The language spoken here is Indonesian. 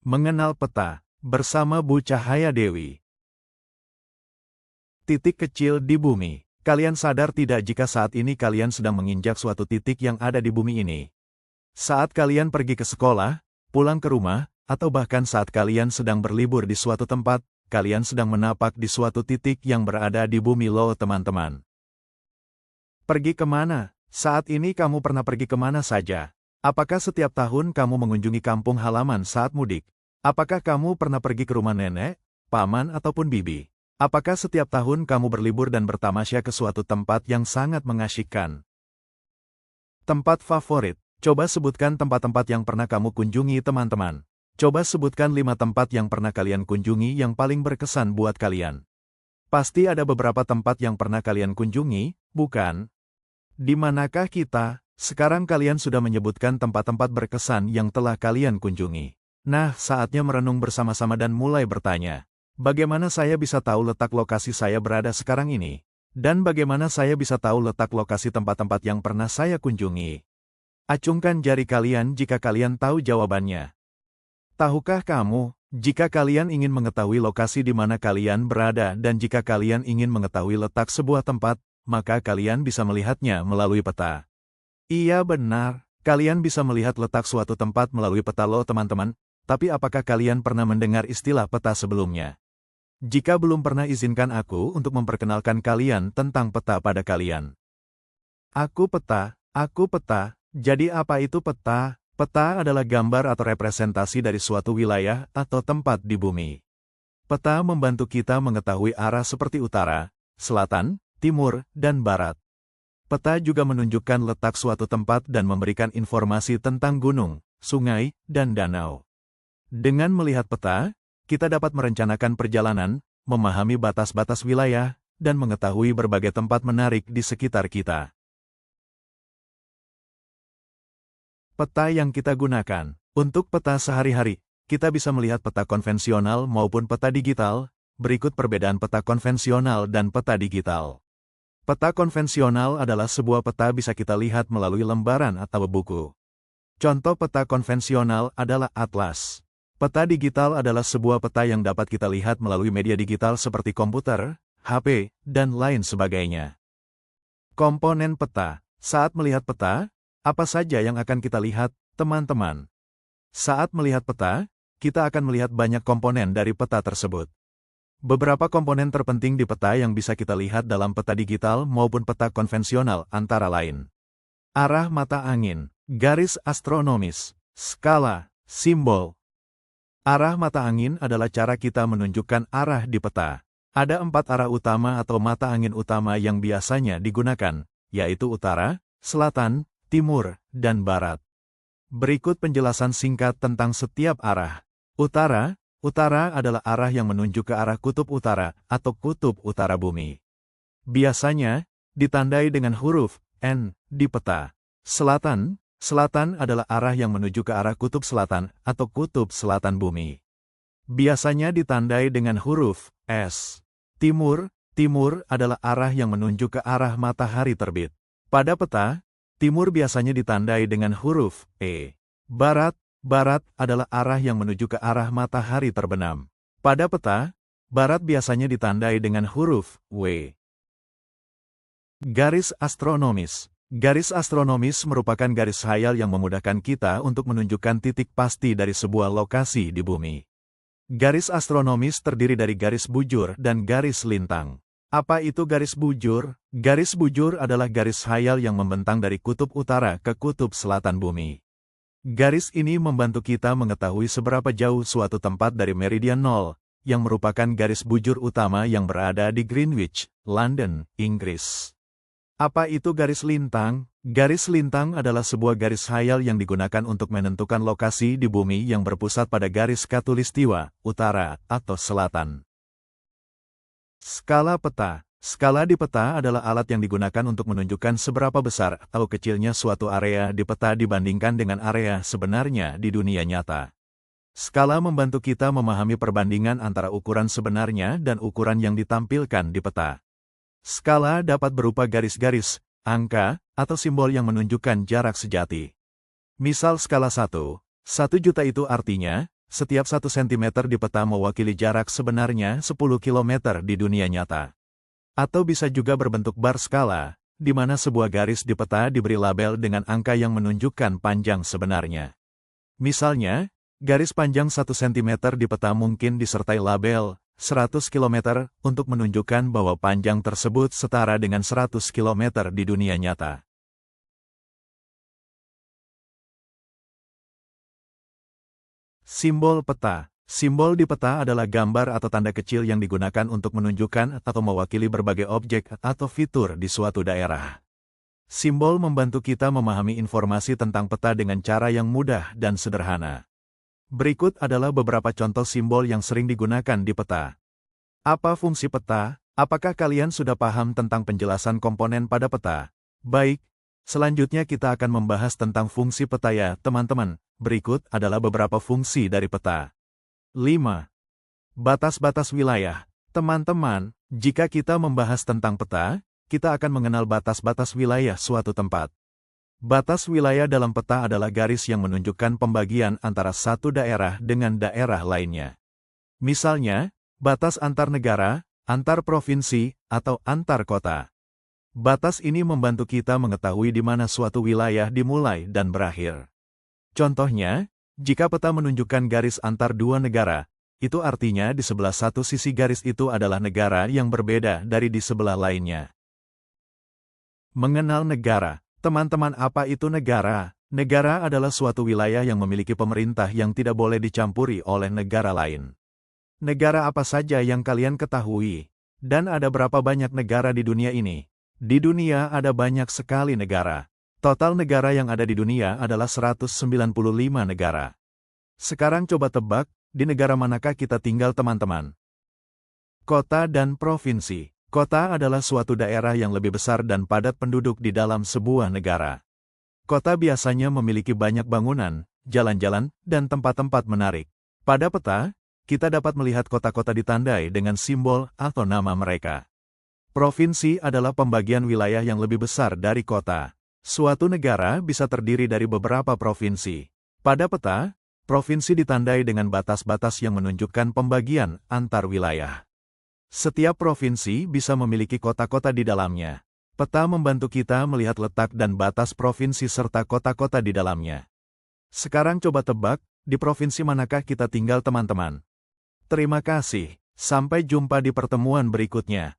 Mengenal peta, bersama Bu Cahaya Dewi. Titik kecil di bumi. Kalian sadar tidak jika saat ini kalian sedang menginjak suatu titik yang ada di bumi ini? Saat kalian pergi ke sekolah, pulang ke rumah, atau bahkan saat kalian sedang berlibur di suatu tempat, kalian sedang menapak di suatu titik yang berada di bumi loh teman-teman. Pergi kemana? Saat ini kamu pernah pergi kemana saja? Apakah setiap tahun kamu mengunjungi kampung halaman saat mudik? Apakah kamu pernah pergi ke rumah nenek, paman ataupun bibi? Apakah setiap tahun kamu berlibur dan bertamasya ke suatu tempat yang sangat mengasyikkan? Tempat favorit. Coba sebutkan tempat-tempat yang pernah kamu kunjungi teman-teman. Coba sebutkan 5 tempat yang pernah kalian kunjungi yang paling berkesan buat kalian. Pasti ada beberapa tempat yang pernah kalian kunjungi, bukan? Di manakah kita? Sekarang kalian sudah menyebutkan tempat-tempat berkesan yang telah kalian kunjungi. Nah, saatnya merenung bersama-sama dan mulai bertanya. Bagaimana saya bisa tahu letak lokasi saya berada sekarang ini? Dan bagaimana saya bisa tahu letak lokasi tempat-tempat yang pernah saya kunjungi? Acungkan jari kalian jika kalian tahu jawabannya. Tahukah kamu, jika kalian ingin mengetahui lokasi di mana kalian berada dan jika kalian ingin mengetahui letak sebuah tempat, maka kalian bisa melihatnya melalui peta. Iya benar, kalian bisa melihat letak suatu tempat melalui peta loh teman-teman. Tapi apakah kalian pernah mendengar istilah peta sebelumnya? Jika belum pernah, izinkan aku untuk memperkenalkan kalian tentang peta pada kalian. Aku peta. Jadi apa itu peta? Peta adalah gambar atau representasi dari suatu wilayah atau tempat di bumi. Peta membantu kita mengetahui arah seperti utara, selatan, timur, dan barat. Peta juga menunjukkan letak suatu tempat dan memberikan informasi tentang gunung, sungai, dan danau. Dengan melihat peta, kita dapat merencanakan perjalanan, memahami batas-batas wilayah, dan mengetahui berbagai tempat menarik di sekitar kita. Peta yang kita gunakan. Untuk peta sehari-hari, kita bisa melihat peta konvensional maupun peta digital. Berikut perbedaan peta konvensional dan peta digital. Peta konvensional adalah sebuah peta bisa kita lihat melalui lembaran atau buku. Contoh peta konvensional adalah atlas. Peta digital adalah sebuah peta yang dapat kita lihat melalui media digital seperti komputer, HP, dan lain sebagainya. Komponen peta. Saat melihat peta, apa saja yang akan kita lihat, teman-teman? Saat melihat peta, kita akan melihat banyak komponen dari peta tersebut. Beberapa komponen terpenting di peta yang bisa kita lihat dalam peta digital maupun peta konvensional antara lain. Arah mata angin, garis astronomis, skala, simbol. Arah mata angin adalah cara kita menunjukkan arah di peta. Ada 4 arah utama atau mata angin utama yang biasanya digunakan, yaitu utara, selatan, timur, dan barat. Berikut penjelasan singkat tentang setiap arah. Utara adalah arah yang menunjuk ke arah kutub utara atau kutub utara bumi. Biasanya ditandai dengan huruf N di peta. Selatan adalah arah yang menuju ke arah kutub selatan atau kutub selatan bumi. Biasanya ditandai dengan huruf S. Timur adalah arah yang menunjuk ke arah matahari terbit. Pada peta, timur biasanya ditandai dengan huruf E. Barat adalah arah yang menuju ke arah matahari terbenam. Pada peta, barat biasanya ditandai dengan huruf W. Garis astronomis. Garis astronomis merupakan garis khayal yang memudahkan kita untuk menunjukkan titik pasti dari sebuah lokasi di bumi. Garis astronomis terdiri dari garis bujur dan garis lintang. Apa itu garis bujur? Garis bujur adalah garis khayal yang membentang dari kutub utara ke kutub selatan bumi. Garis ini membantu kita mengetahui seberapa jauh suatu tempat dari meridian 0, yang merupakan garis bujur utama yang berada di Greenwich, London, Inggris. Apa itu garis lintang? Garis lintang adalah sebuah garis khayal yang digunakan untuk menentukan lokasi di bumi yang berpusat pada garis khatulistiwa, utara, atau selatan. Skala peta. Skala di peta adalah alat yang digunakan untuk menunjukkan seberapa besar atau kecilnya suatu area di peta dibandingkan dengan area sebenarnya di dunia nyata. Skala membantu kita memahami perbandingan antara ukuran sebenarnya dan ukuran yang ditampilkan di peta. Skala dapat berupa garis-garis, angka, atau simbol yang menunjukkan jarak sejati. Misal skala 1 juta itu artinya, Setiap 1 cm di peta mewakili jarak sebenarnya 10 km di dunia nyata. Atau bisa juga berbentuk bar skala, di mana sebuah garis di peta diberi label dengan angka yang menunjukkan panjang sebenarnya. Misalnya, garis panjang 1 cm di peta mungkin disertai label 100 km untuk menunjukkan bahwa panjang tersebut setara dengan 100 km di dunia nyata. Simbol peta. Simbol di peta adalah gambar atau tanda kecil yang digunakan untuk menunjukkan atau mewakili berbagai objek atau fitur di suatu daerah. Simbol membantu kita memahami informasi tentang peta dengan cara yang mudah dan sederhana. Berikut adalah beberapa contoh simbol yang sering digunakan di peta. Apa fungsi peta? Apakah kalian sudah paham tentang penjelasan komponen pada peta? Baik, selanjutnya kita akan membahas tentang fungsi peta ya, teman-teman. Berikut adalah beberapa fungsi dari peta. 5. Batas-batas wilayah. Teman-teman, jika kita membahas tentang peta, kita akan mengenal batas-batas wilayah suatu tempat. Batas wilayah dalam peta adalah garis yang menunjukkan pembagian antara satu daerah dengan daerah lainnya. Misalnya, batas antar negara, antar provinsi, atau antar kota. Batas ini membantu kita mengetahui di mana suatu wilayah dimulai dan berakhir. Contohnya, jika peta menunjukkan garis antar dua negara, itu artinya di sebelah satu sisi garis itu adalah negara yang berbeda dari di sebelah lainnya. Mengenal negara. Teman-teman, apa itu negara? Negara adalah suatu wilayah yang memiliki pemerintah yang tidak boleh dicampuri oleh negara lain. Negara apa saja yang kalian ketahui? Dan ada berapa banyak negara di dunia ini? Di dunia ada banyak sekali negara. Total negara yang ada di dunia adalah 195 negara. Sekarang coba tebak, di negara manakah kita tinggal teman-teman? Kota dan provinsi. Kota adalah suatu daerah yang lebih besar dan padat penduduk di dalam sebuah negara. Kota biasanya memiliki banyak bangunan, jalan-jalan, dan tempat-tempat menarik. Pada peta, kita dapat melihat kota-kota ditandai dengan simbol atau nama mereka. Provinsi adalah pembagian wilayah yang lebih besar dari kota. Suatu negara bisa terdiri dari beberapa provinsi. Pada peta, provinsi ditandai dengan batas-batas yang menunjukkan pembagian antar wilayah. Setiap provinsi bisa memiliki kota-kota di dalamnya. Peta membantu kita melihat letak dan batas provinsi serta kota-kota di dalamnya. Sekarang coba tebak, di provinsi manakah kita tinggal teman-teman? Terima kasih, sampai jumpa di pertemuan berikutnya.